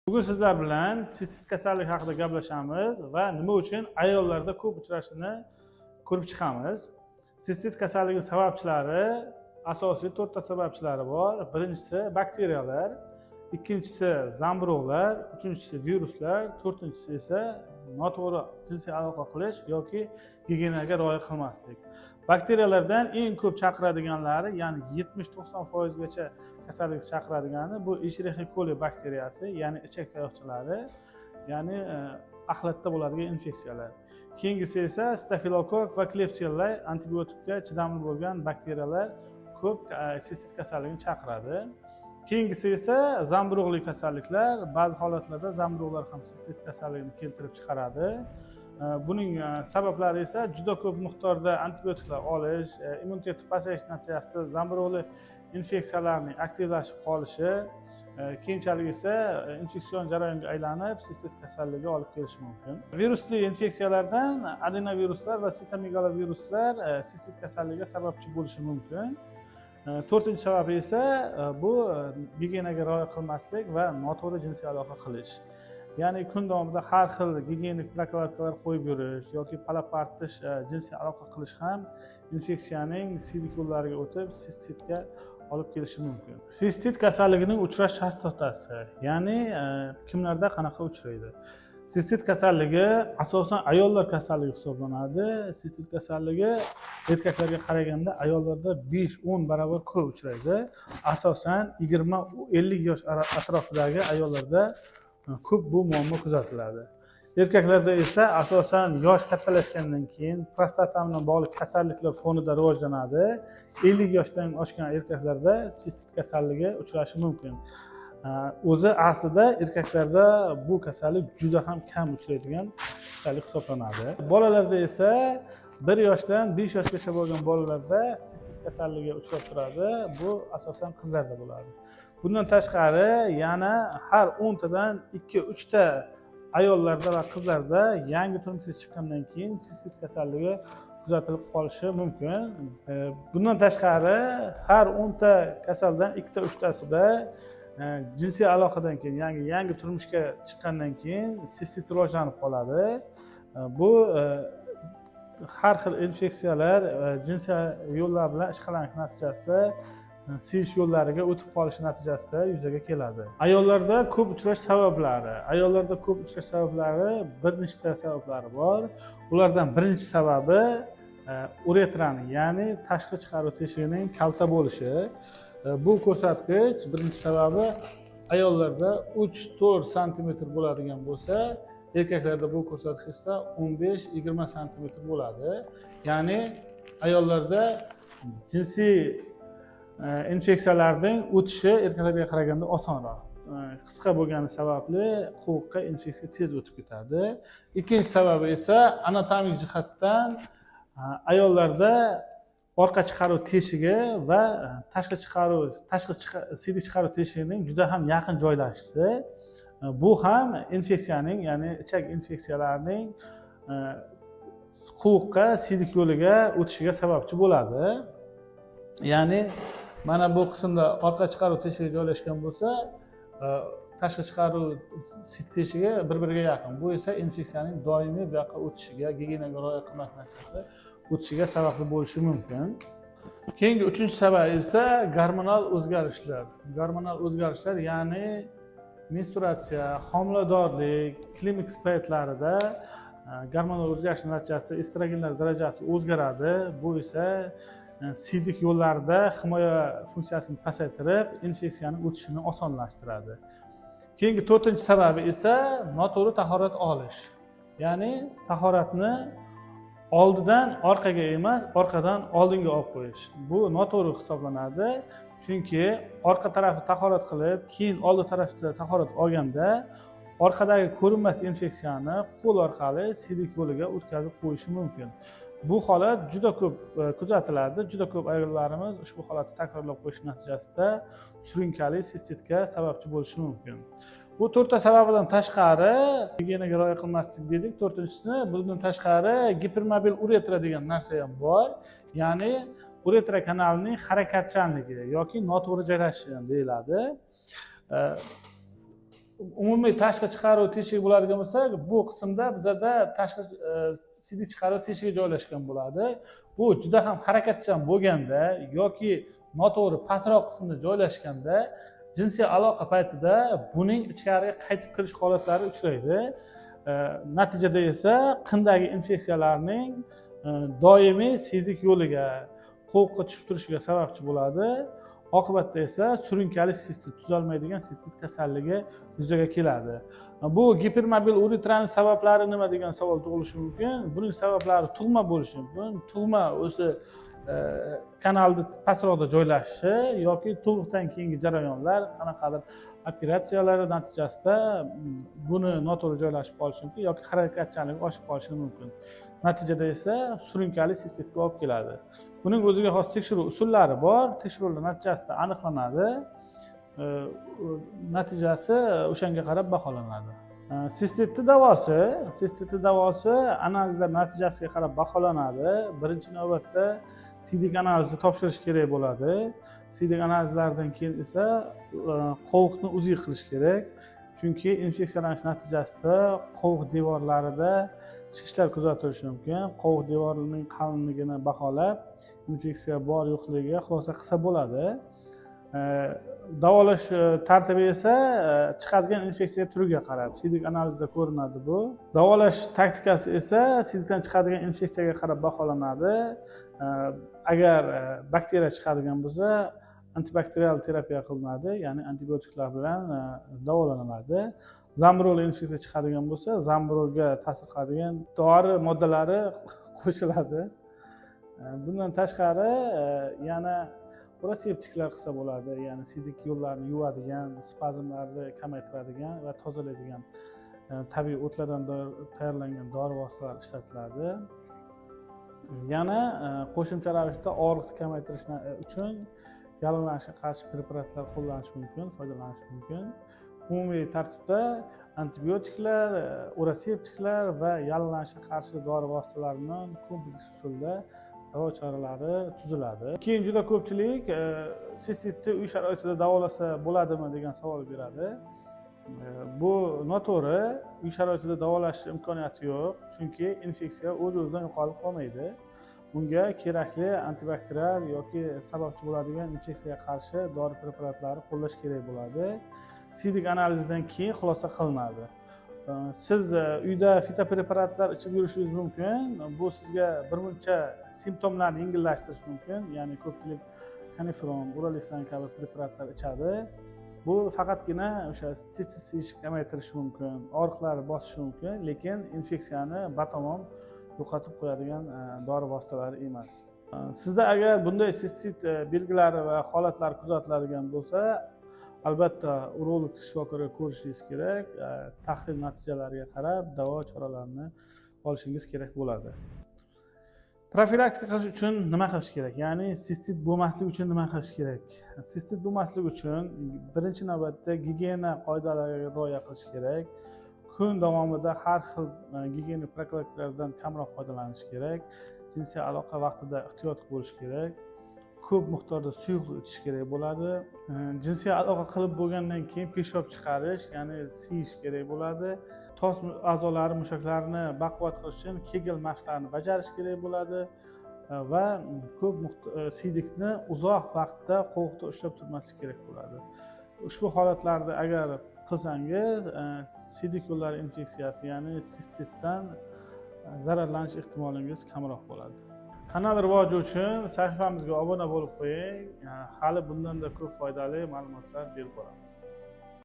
Bugun sizlar bilan sistit kasalligi haqida gaplashamiz va nima uchun ayollarda ko'p uchrashini ko'rib chiqamiz. Sistit kasalligi sababchilari asosiy 4 ta sababchilari bor. Birinchisi bakteriyalar, ikkinchisi zamburug'lar, uchinchisi viruslar, to'rtinchisi esa noto'g'ri jinsiy aloqa qilish yoki gigiyenaga rioya qilmaslik. Bakteriyalardan eng ko'p chaqiradiganlari, ya'ni 70-90% gacha kasallik chaqiradigani bu Escherichia coli bakteriyasi, ya'ni ichak tayoqchalari, ya'ni axlatda bo'ladigan infeksiyalar. Keyingisi esa stafilokok va klebsiella antibiotikga chidamli bo'lgan bakteriyalar ko'p sistit kasalligini chaqiradi. Keyingisi esa zamburug'li kasalliklar, ba'zi holatlarda zamburug'lar ham sistit kasalligini keltirib chiqaradi. Buning sabablari esa juda ko'p miqdorda antibiotiklar olish, immunitet pasayish natijasida zamburug'li infeksiyalarning aktivlashib qolishi, keyinchalik esa infeksion jarayonga aylanib sistit kasalligiga olib kelishi mumkin. Virusli infeksiyalardan adenoviruslar va sitomegaloviruslar sistit kasalligiga sababchi bo'lishi mumkin. To'rtinchi sababi esa bu gigiyenaga rioya qilmaslik va noto'g'ri jinsiy aloqa qilish. Ya'ni kun davomida har xil gigiyenik profilakkalar qo'yib yurish yoki palab artish jinsiy aloqa qilish ham infeksiyaning siydik yo'llariga o'tib sistitga olib kelishi mumkin. Sistit kasalligining uchrash chastotasi, ya'ni kimlarda qanaqa uchraydi? Sistit kasalligi asosan ayollar kasalligi hisoblanadi. Sistit kasalligi erkaklarga qaraganda ayollarda 5-10 barobar ko'p uchraydi. Asosan 20-50 yosh atrofidagi ayollarda ko'p bu muammo kuzatiladi. Erkaklarda esa asosan yosh kattalashgandan keyin prostata bilan bog'liq kasalliklar fonida rivojlanadi. 50 yoshdan oshgan erkaklarda sistit kasalligi uchrashi mumkin. O'zi aslida erkaklarda bu kasallik juda ham kam uchraydigan kasallik hisoblanadi. Bolalarda esa 1 yoshdan 5 yoshgacha bo'lgan bolalarda sistit kasalligi uchrab turadi. Bu asosan qizlarda bo'ladi. Bundan tashqari yana har 10 tadan 2-3 ta ayollarda va qizlarda yangi turmushga chiqqandan keyin sistit kasalligi kuzatilib qolishi mumkin. Bundan tashqari har 10 ta kasaldan 2-3 tasida jinsiy aloqadan keyin, yangi turmushga chiqqandan keyin sistit rivojlanib qoladi. Bu har xil infeksiyalar jinsiy yo'llar bilan ishqalanish natijasida siyish yo'llariga o'tib qolishi natijasida yuzaga keladi. Ayollarda ko'p uchrash sabablari. Ayollarda ko'p uchrash sabablari bir nechta sabablari bor. Ulardan birinchi sababi uretraning, ya'ni tashqi chiqaruv teshigining kalta bo'lishi. Bu ko'rsatkich birinchi sababi ayollarda 3-4 sm bo'ladigan bo'lsa, erkaklarda bu ko'rsatkich esa 15-20 sm bo'ladi. Ya'ni ayollarda jinsiy infeksiyalarning o'tishi erkaklarga qaraganda osonroq. Qisqa bo'lgani sababli quviqqa infeksiya tez o'tib ketadi. Ikkinchi sababi esa anatomik jihatdan ayollarda orqa chiqaruv teshigi va tashqi siydik chiqaruv teshigining juda ham yaqin joylashishi. Bu ham infeksiyaning, ya'ni ichak infeksiyalarining quviqqa siydik yo'liga o'tishiga sababchi bo'ladi. Ya'ni mana bu qismda orqa chiqaruv teshigi joylashgan bo'lsa, tashqi chiqaruv teshigi bir-biriga yaqin. Bu esa infeksiyaning doimiy bu yoqqa o'tishiga, gigiyenaga rioya qilmas natijasida o'tishiga sababli bo'lishi mumkin. Keyingi uchinchi sabab esa gormonal o'zgarishlar. Gormonal o'zgarishlar, ya'ni menstruatsiya, homiladorlik, klimaks paytlarida gormonal o'zgarishlar natijasida estrogenlar darajasi o'zgaradi. Bu esa siydik yo'llarida himoya funksiyasini pasaytirib, infeksiyaning o'tishini osonlashtiradi. Keyingi to'rtinchi sababi esa noto'g'ri tahorat olish. Ya'ni tahoratni oldidan orqaga emas, orqadan oldinga olib qo'yish. Bu noto'g'ri hisoblanadi. Chunki orqa tarafda tahorat qilib, keyin oldi tarafda tahorat olganda orqadagi ko'rinmas infeksiyani qo'l orqali siydik yo'liga o'tkazib qo'yishi mumkin. Bu holat juda ko'p kuzatiladi. Juda ko'p ayollarimiz ushbu holatni takrorlab qo'yish natijasida surunkali sistitga sababchi bo'lishi mumkin. Bu 4 ta sababdan tashqari gigiyenaga rioya qilmaslik dedik. 4-inchisini, bundan tashqari gipermobil uretra degan narsa ham bor. Ya'ni uretra kanalining harakatchanligi yoki noto'g'ri joylashishi ham deyiladi. umumiy tashqi chiqaruv teshigi bo'ladigan bo'lsa, bu qismda bizada tashqi sidik chiqaruv teshigi joylashgan bo'ladi. Bu juda ham harakatchan bo'lganda yoki noto'g'ri pastroq qismda joylashganda jinsiy aloqa paytida buning ichkariga qaytib kirish holatlari uchraydi. Natijada esa qindagi infeksiyalarning doimiy siydik yo'liga, qo'lqqa tushib turishiga sababchi bo'ladi. Oqibatda esa surunkali sistit, tuzalmaydigan sistit kasalligi yuzaga keladi. Bu gipermobil uretraning sabablari nima degan savol tug'ilishi mumkin. Buning sabablari tug'ma bo'lishi mumkin. Tug'ma o'zi kanalda pastroqda joylashishi yoki tug'ruqdan keyingi jarayonlar, qanaqadir operatsiyalar natijasida buni noto'g'ri joylashib qolishi mumkin yoki harakatchanligi oshib qolishi mumkin. Natijada esa surunkali sistitga olib keladi. Buning o'ziga xos tekshiruv usullari bor. Tekshiruvlar natijasida aniqlanadi. Natijasi o'shanga qarab baholanadi. Sistitni davosi analizlar natijasiga qarab baholanadi. Birinchi navbatda siydik analizni topshirish kerak bo'ladi. Siydik analizlaridan keyin esa qovuqni uzi qilish kerak. Chunki infeksiyalanish natijasida qovuq devorlarida shishlar kuzatilishi mumkin. Qovuq devorining qalinligini baholab, infeksiya bor yo'qligiga xulosa qilsa bo'ladi. Davolash tartibi esa chiqadigan infeksiya turiga qarab siydik analizda ko'rinadi bu. Davolash taktikasi esa siydikdan chiqadigan infeksiyaga qarab baholanadi. Agar bakteriya chiqadigan bo'lsa, antibakterial terapiya qilinadi, ya'ni antibiotiklar bilan davolaniladi. Zamburol infeksiya chiqadigan bo'lsa, zamburolga ta'sir qiladigan dori moddalari qo'shiladi. Bundan tashqari yana uroseptiklar qilsa bo'ladi, ya'ni siydik yo'llarni yuvadigan, spazmlarni kamaytiradigan va tozalaydigan tabiiy o'tlardan tayyorlangan dori vositalari ishlatiladi. Yana qo'shimcha ravishda og'riqni kamaytirish uchun yallig'lanishga qarshi preparatlar qo'llanish mumkin, foydalanish mumkin. Umumiy tartibda antibiotiklar, uroseptiklar va yallig'lanishga qarshi dori vositalarining kompleks usulda davo choralari tuziladi. Keyin juda ko'pchilik sistitni uy sharoitida davolasa bo'ladimi degan savol beradi. Bu noto'g'ri. Uy sharoitida davolash imkoniyati yo'q, chunki infeksiya o'z-o'zidan yo'qolib qolmaydi. Bunga kerakli antibakterial yoki sababchi bo'ladigan infeksiyaga qarshi dori preparatlari qo'llash kerak bo'ladi. Siydik analizidan keyin xulosa qilinadi. Siz uyda fitopreparatlar ichib yurishingiz mumkin. Bu sizga birmuncha simptomlarni yengillashtirishi mumkin. Ya'ni ko'pchilik kanifron, urolisan kabi preparatlar ichadi. Bu faqatgina o'sha tez kamaytirishi mumkin, og'riqlarni bosishi mumkin, lekin infeksiyani batamom yo'qotib qo'yadigan dori vositalari emas. Sizda agar bunday sistit belgilari va holatlar kuzatiladigan bo'lsa, albatta urolog shifokorga ko'rishingiz kerak. Tahlil natijalariga qarab davo choralarini olishingiz kerak bo'ladi. Profilaktika qilish uchun nima qilish kerak? Ya'ni sistit bo'lmasligi uchun nima qilish kerak? Sistit bo'lmasligi uchun birinchi navbatda gigiyena qoidalariga rioya qilish kerak. Kun davomida har xil gigiyena profilaktikalaridan kamroq foydalanish kerak. Jinsiy aloqa vaqtida ehtiyot bo'lish kerak. Ko'p miqdorda suyuqlik ichish kerak bo'ladi. Jinsiy aloqa qilib bo'lgandan keyin peshob chiqarish, ya'ni siyish kerak bo'ladi. Tos a'zolari mushaklarini baquvvat qilish uchun Kegel mashqlarini bajarish kerak bo'ladi va ko'p siydikni uzoq vaqtda qo'riqda ushlab turmaslik kerak bo'ladi. Ushbu holatlarda agar qilsangiz, siydik yo'llari infeksiyasi, ya'ni sistitdan zararlanish ehtimolingiz kamroq bo'ladi. Kanal rivoji uchun sahifamizga obuna bo'lib qo'ying. Hali bundan da ko'p foydali ma'lumotlar berib boramiz.